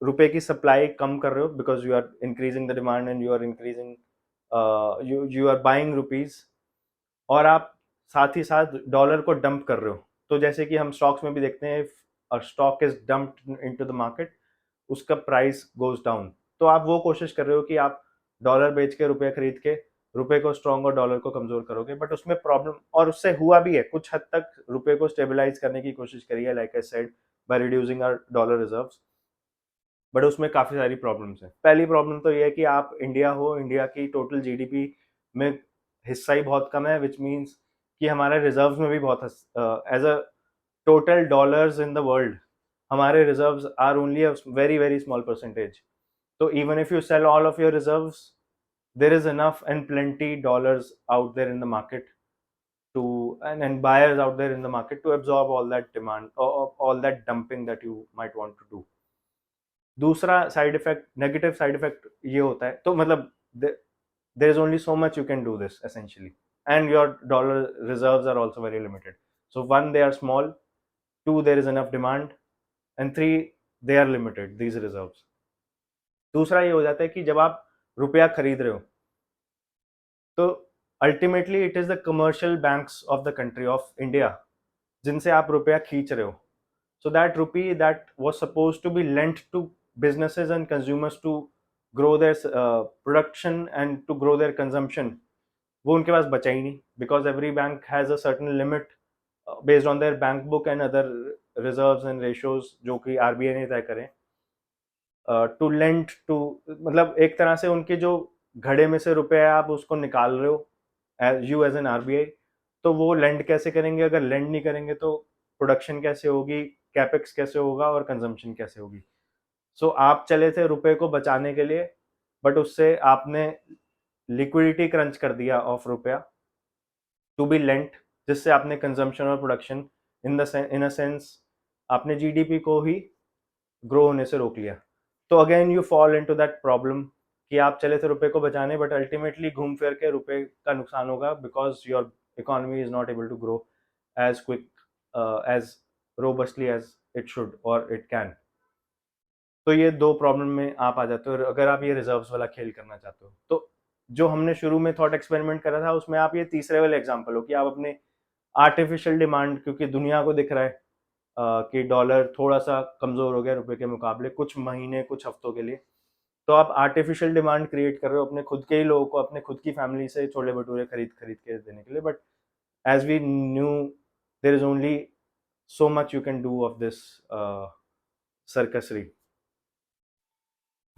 रुपए की सप्लाई कम कर रहे हो because you are increasing the demand and you are increasing you are buying rupees, और आप साथ ही साथ डॉलर को डंप कर रहे हो। तो जैसे कि हम स्टॉक्स में भी देखते हैं, stock is dumped into the market, उसका प्राइस गोज डाउन, तो आप वो कोशिश कर रहे हो कि आप डॉलर बेच के रुपए खरीद के रुपए को स्ट्रॉन्ग और डॉलर को कमजोर करोगे, बट उसमें प्रॉब्लम, और उससे हुआ भी है कुछ हद तक, रुपए को स्टेबलाइज करने की कोशिश करी है like I said by reducing our dollar reserves, but उसमें काफी सारी प्रॉब्लम्स हैं। पहली प्रॉब्लम तो ये है कि आप इंडिया हो, इंडिया की टोटल जीडीपी में हिस्सा ही बहुत कम है, विच मीन्स कि हमारे रिजर्व्स में भी बहुत as a total dollars in the world हमारे reserves are only a very very small percentage. तो even if you sell all of your reserves, there is enough and plenty dollars out there in the market to and buyers out there in the market to absorb all that demand or all that dumping that you might want to do। दूसरा side effect, negative side effect ये होता है, तो मतलब there is only so much you can do this essentially, and your dollar reserves are also very limited। So one, they are small, two, there is enough demand, and three, they are limited these reserves। दूसरा ये हो जाता है कि जब आप रुपया खरीद रहे हो, तो ultimately it is the commercial banks of the country of India जिनसे आप रुपया खींच रहे हो। So that rupee that was suppose to be lent to businesses and consumers to grow their production and to grow their consumption, वो उनके पास बचा ही नहीं, because every bank has a certain limit based on their bank book and other reserves and ratios जो कि RBI ने तय करें to lent to, मतलब एक तरह से उनके जो घड़े में से रुपए आप उसको निकाल रहे हो यू एज एन आरबीआई, तो वो लेंड कैसे करेंगे? अगर लेंड नहीं करेंगे तो प्रोडक्शन कैसे होगी, कैपेक्स कैसे होगा और कंजम्पशन कैसे होगी? सो आप चले थे रुपए को बचाने के लिए, बट उससे आपने लिक्विडिटी क्रंच कर दिया ऑफ रुपया टू बी लेंट, जिससे आपने कंजम्पशन और प्रोडक्शन इन अ सेंस आपने जीडीपी को ही ग्रो होने से रोक लिया। तो again you fall into that problem कि आप चले थे रुपए को बचाने, बट अल्टीमेटली घूम फिर के रुपए का नुकसान होगा because your economy is not able to grow as quick as robustly as it should और इट कैन। तो ये दो प्रॉब्लम में आप आ जाते हो अगर आप ये रिजर्व्स वाला खेल करना चाहते हो। तो जो हमने शुरू में थॉट एक्सपेरिमेंट करा था उसमें आप ये तीसरे वाले एग्जाम्पल हो कि आप अपने आर्टिफिशियल डिमांड, क्योंकि दुनिया को दिख रहा है कि डॉलर थोड़ा सा कमजोर हो गया रुपए के मुकाबले कुछ महीने कुछ हफ्तों के लिए, तो आप आर्टिफिशियल डिमांड क्रिएट कर रहे हो अपने खुद के ही लोगों को, अपने खुद की फैमिली से छोले भटूरे खरीद खरीद के देने के लिए, but as we knew there is only so much you can do of this circusry,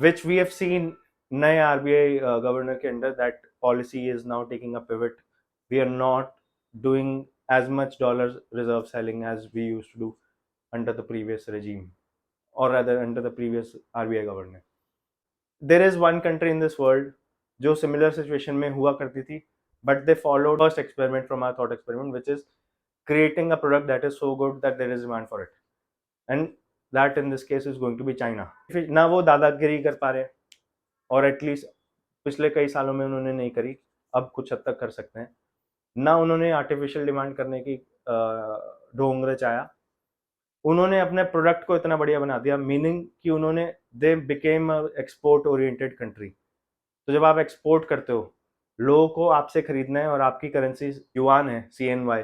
which we have seen नए आरबीआई गवर्नर के under that policy is now taking a pivot. We are not doing as much dollar reserve selling as we used to do under the previous regime, or rather under the previous RBI governor। There is one country in this world जो similar situation में हुआ करती थी, but they followed first experiment from our thought experiment, which is creating a product that is so good that there is demand for it, and that in this case is going to be China. ना वो दादागिरी कर पा रहे, और at least पिछले कई सालों में उन्होंने नहीं करी, अब कुछ हद तक कर सकते हैं ना। उन्होंने आर्टिफिशियल डिमांड करने की ढोंग रचाया, उन्होंने अपने प्रोडक्ट को इतना बढ़िया बना दिया, मीनिंग कि उन्होंने they became export oriented country. तो जब आप एक्सपोर्ट करते हो, लोगों को आपसे खरीदना है और आपकी करेंसी युआन है, CNY,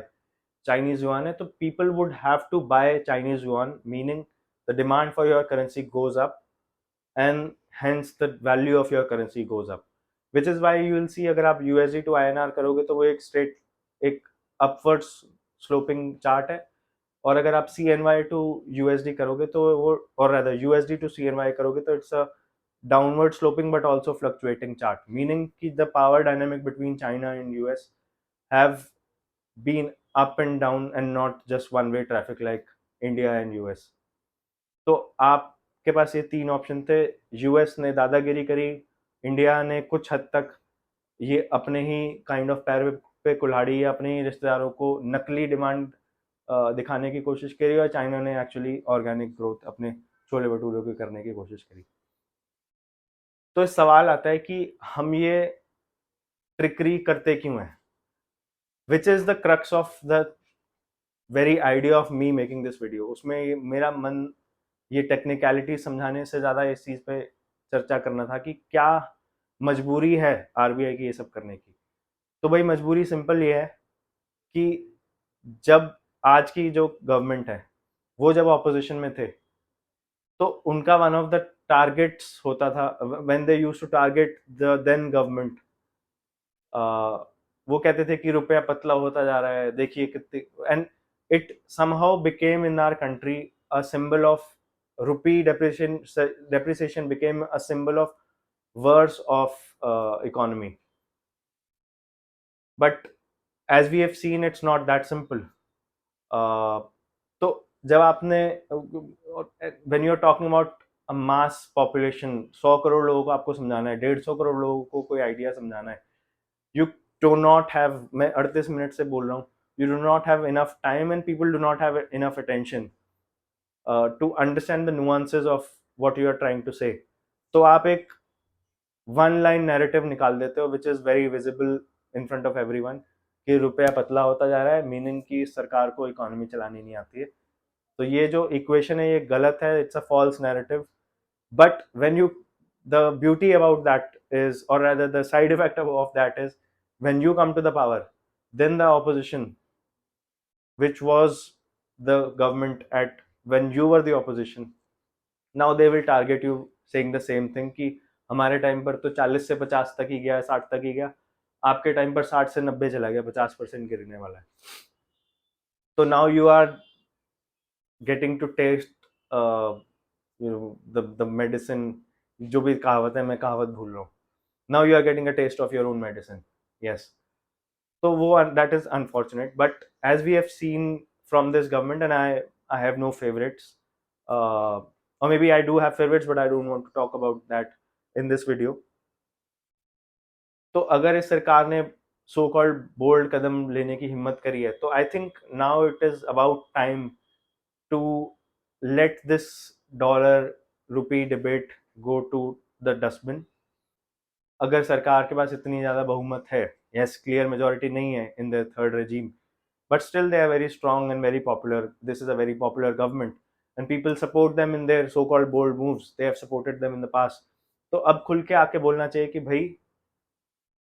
चाइनीज युआन है, तो people would have to buy Chinese yuan, meaning the demand for your currency goes up and hence the value of your currency goes up, which is why you will see अगर आप USD to INR करोगे तो वो एक straight एक upwards sloping chart है, और अगर आप CNY to USD करोगे तो वो, और rather USD to CNY करोगे तो it's a downward sloping but also fluctuating chart, meaning कि the power dynamic between China and US have been up and down and not just one way traffic like India and US. तो आपके पास ये तीन option थे, US ने दादागिरी करी, India ने कुछ हद तक ये अपने ही काइंड ऑफ पैर पे कुल्हाड़ी या अपने ही रिश्तेदारों को नकली डिमांड दिखाने की कोशिश करी, और चाइना ने एक्चुअली ऑर्गेनिक ग्रोथ अपने छोले भटूरे की करने की कोशिश करी। तो इस सवाल आता है कि हम ये ट्रिकरी करते क्यों हैं, विच is the crux of the very idea of me making this video. उसमें मेरा मन ये टेक्निकलिटी समझाने से ज़्यादा इस चीज़ पे चर्चा करना था कि क्या मजबूरी है RBI की ये सब करने की। तो भाई मजबूरी सिंपल ये है कि जब आज की जो गवर्नमेंट है वो जब ऑपोजिशन में थे तो उनका वन ऑफ द टारगेट्स होता था, when they used to target the then government, वो कहते थे कि रुपया पतला होता जा रहा है, देखिए कितनी, and it somehow became in our country a symbol of rupee depreciation became a symbol of worse of economy. But as we have seen, it's not that simple. तो जब आपने when you are talking about a mass population, 100 crore लोगों को आपको समझाना है, 150 करोड़ लोगों को कोई आइडिया समझाना है, you do not have, मैं 38 मिनट से बोल रहा हूँ, you do not have enough time and people do not have enough attention to understand the nuances of what you are trying to say. तो आप एक वन लाइन नैरेटिव निकाल देते हो which is very visible in front of everyone कि रुपया पतला होता जा रहा है, मीनिंग कि सरकार को इकोनॉमी चलानी नहीं आती है। तो ये जो इक्वेशन है ये गलत है, it's a false narrative. But when you, the beauty about that is, और rather the side effect of that is, when you come to the power, then the opposition which was the government at when you were the opposition, now they will target you saying the same thing कि हमारे time पर तो 40 से 50 तक ही गया, 60 तक ही गया, आपके टाइम पर 60 से 90 चला गया, 50% गिरने वाला है। तो now you are getting to taste the medicine, जो भी कहावत है, मैं कहावत भूल रहा हूँ, now you are getting a taste of your own medicine, yes. तो वो that is unfortunate, but as we have seen from this government, and I have no favorites, or maybe I do have favorites but I don't want to talk about that in this video. तो अगर इस सरकार ने so called bold कदम लेने की हिम्मत करी है, तो I think now it is about time to let this dollar rupee debate go to the dustbin. अगर सरकार के पास इतनी ज़्यादा बहुमत है, यस क्लियर मेजोरिटी नहीं है in the third regime, but still they are very strong and very popular. This is a very popular government and people support them in their so called bold moves. They have supported them in the past. तो अब खुल के आके बोलना चाहिए कि भाई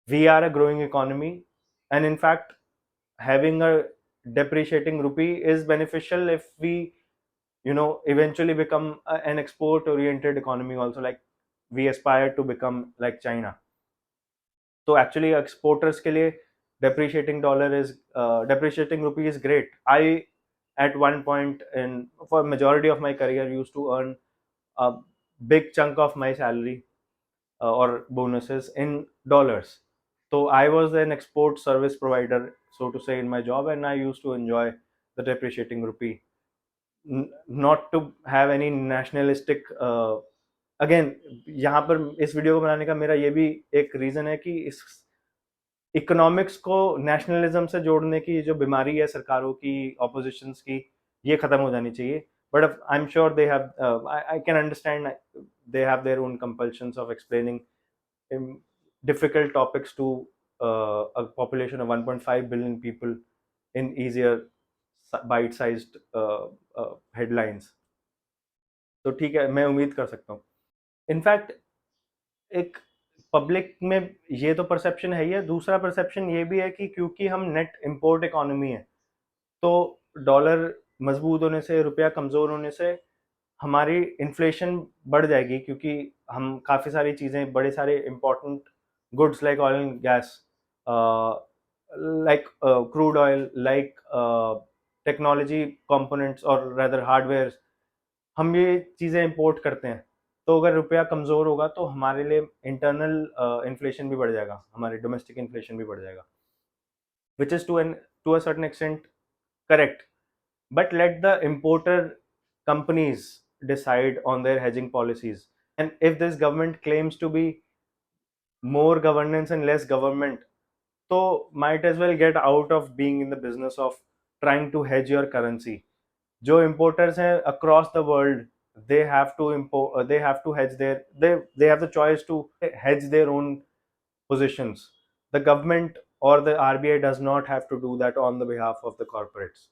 we are a growing economy and in fact having a depreciating rupee is beneficial if we, you know, eventually become an export oriented economy also, like we aspire to become like China. तो actually exporters के लिए depreciating dollar is depreciating rupee is great. I at one point in for majority of my career used to earn a big chunk of my salary or bonuses in dollars. So I was an export service provider, so to say, in my job, and I used to enjoy the depreciating rupee. Not to have any nationalistic again, यहाँ पर इस video को बनाने का मेरा ये भी एक रीजन है कि इस इकोनॉमिक्स को नेशनलिज्म से जोड़ने की जो बीमारी है सरकारों की, ऑपोजिशंस की, ये खत्म हो जानी चाहिए। but I'm sure they have, I can understand they have their own compulsions of explaining difficult topics to a population of 1.5 billion people in easier bite-sized headlines. तो ठीक है, मैं उम्मीद कर सकता हूँ. इनफैक्ट एक पब्लिक में ये तो परसेप्शन है ही है, दूसरा परसेप्शन ये भी है कि क्योंकि हम नेट इंपोर्ट इकोनॉमी है, तो डॉलर मजबूत होने से, रुपया कमज़ोर होने से हमारी इन्फ्लेशन बढ़ जाएगी, क्योंकि हम काफ़ी सारी चीज़ें, बड़े सारे important goods like oil and gas, like crude oil, like technology components और रेदर हार्डवेयर, हम ये चीज़ें इंपोर्ट करते हैं. तो अगर रुपया कमज़ोर होगा तो हमारे लिए इंटरनल इन्फ्लेशन भी बढ़ जाएगा, हमारे डोमेस्टिक इन्फ्लेशन भी बढ़ जाएगा, which is to a certain extent correct. But let the importer companies decide on their hedging policies. And if this government claims to be more governance and less government, so might as well get out of being in the business of trying to hedge your currency. जो importers हैं across the world, they have to import, they have to hedge their, they have the choice to hedge their own positions. The government or the RBI does not have to do that on the behalf of the corporates,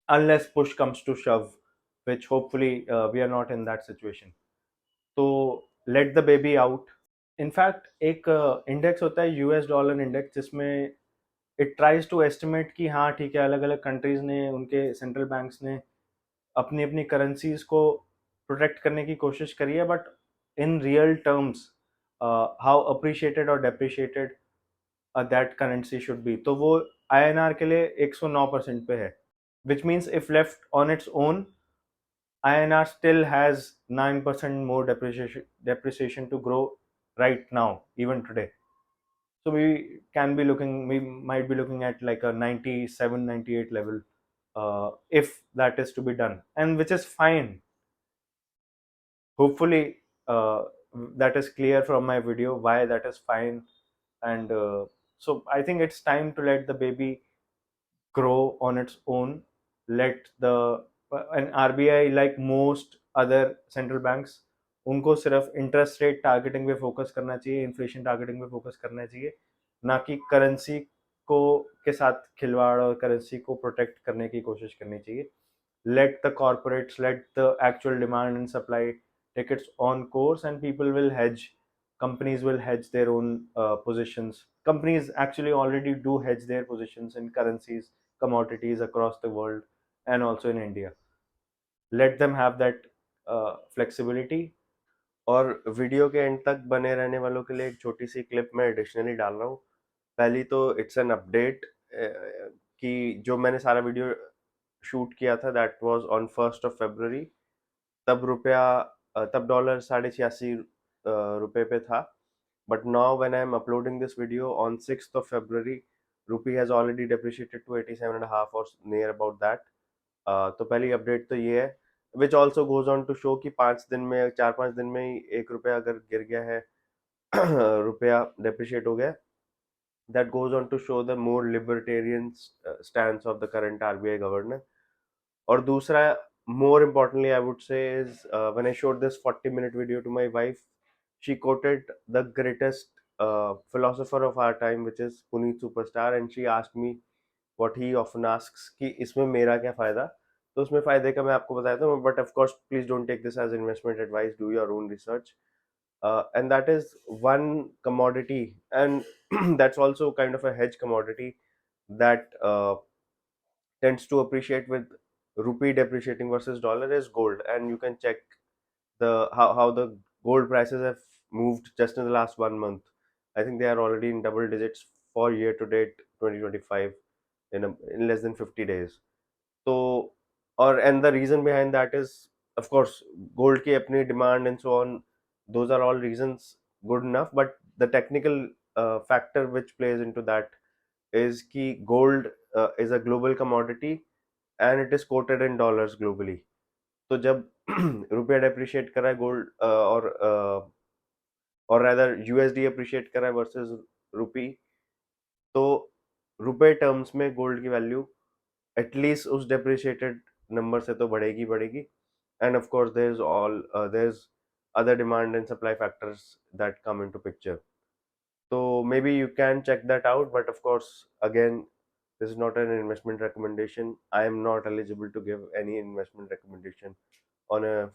unless push comes to shove, which hopefully we are not in that situation. So let the baby out. In fact एक index होता है US dollar index, जिसमें it tries to estimate कि हाँ ठीक है, अलग अलग कंट्रीज ने, उनके सेंट्रल बैंक्स ने अपनी अपनी करेंसीज को प्रोटेक्ट करने की कोशिश करी है, but in real terms how appreciated और depreciated that currency should be. तो वो आईएनआर के लिए 109% पे है, which means if left on its own, INR still has 9% more depreciation to grow right now, even today. So we might be looking at like a 97, 98 level, if that is to be done, and which is fine. Hopefully, that is clear from my video why that is fine. And so I think it's time to let the baby grow on its own. Let the and RBI, like most other central banks, उनको सिर्फ interest rate targeting पे focus करना चाहिए, inflation targeting पे focus करना चाहिए, ना कि करेंसी को के साथ खिलवाड़ और करेंसी को प्रोटेक्ट करने की कोशिश करनी चाहिए. Let the corporates, let the actual demand and supply take its own course, and people will hedge. Companies will hedge their own positions. Companies actually already do hedge their positions in currencies, commodities across the world, and also in India. Let them have that flexibility. और video के and तक बने रहने वालों के लिए एक छोटी सी क्लिप मैं एडिशनली डाल रहा हूँ. पहली तो इट्स एन अपडेट कि जो मैंने सारा वीडियो शूट किया था दैट वाज ऑन 1 तब तब डॉलर 86.5 रुपये पे था. But now when I am uploading this video on 6 rupee has already depreciated to 87.5 और नियर अबाउट दैट. तो पहली अपडेट तो ये है, which also goes on to show कि 4-5 दिन में ही 1 रुपया अगर गिर गया है रुपया डेप्रिशिएट हो गया, that goes on to show the more libertarian stance of the current RBI governor. और दूसरा, more importantly I would say, is when I showed this 40-minute video to my wife, she quoted the greatest philosopher of our time, which is Puneet Superstar, and she asked me what he often asks कि इसमें मेरा क्या फ़ायदा. तो उसमें फ़ायदे का मैं आपको बताता हूँ, but of course please don't take this as investment advice, do your own research. And that is one commodity, and that's also kind of a hedge commodity that tends to appreciate with rupee depreciating versus dollar, is gold. And you can check how the gold prices have moved just in the last 1 month. I think they are already in double digits for year to date 2025 in less than 50 days. So, and the reason behind that is, of course, gold ki apni demand and so on. Those are all reasons good enough, but the technical factor which plays into that is कि gold is a global commodity and it is quoted in dollars globally. तो जब रुपया depreciate कर रहा है gold और rather USD appreciate कर रहा है वर्सेस रुपी, तो रुपए टर्म्स में गोल्ड की वैल्यू एटलीस्ट उस डेप्रिशिएटेड नंबर से तो बढ़ेगी बढ़ेगी, and of course there's other demand and supply factors that come into picture. So maybe you can check that out, but of course, again, this is not an investment recommendation. I am not eligible to give any investment recommendation on a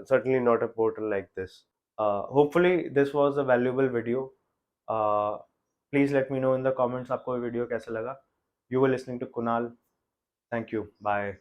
certainly not a portal like this. Hopefully this was a valuable video. uh, Please let me know in the comments आपको ये video कैसा लगा. You were listening to Kunal. Thank you. Bye.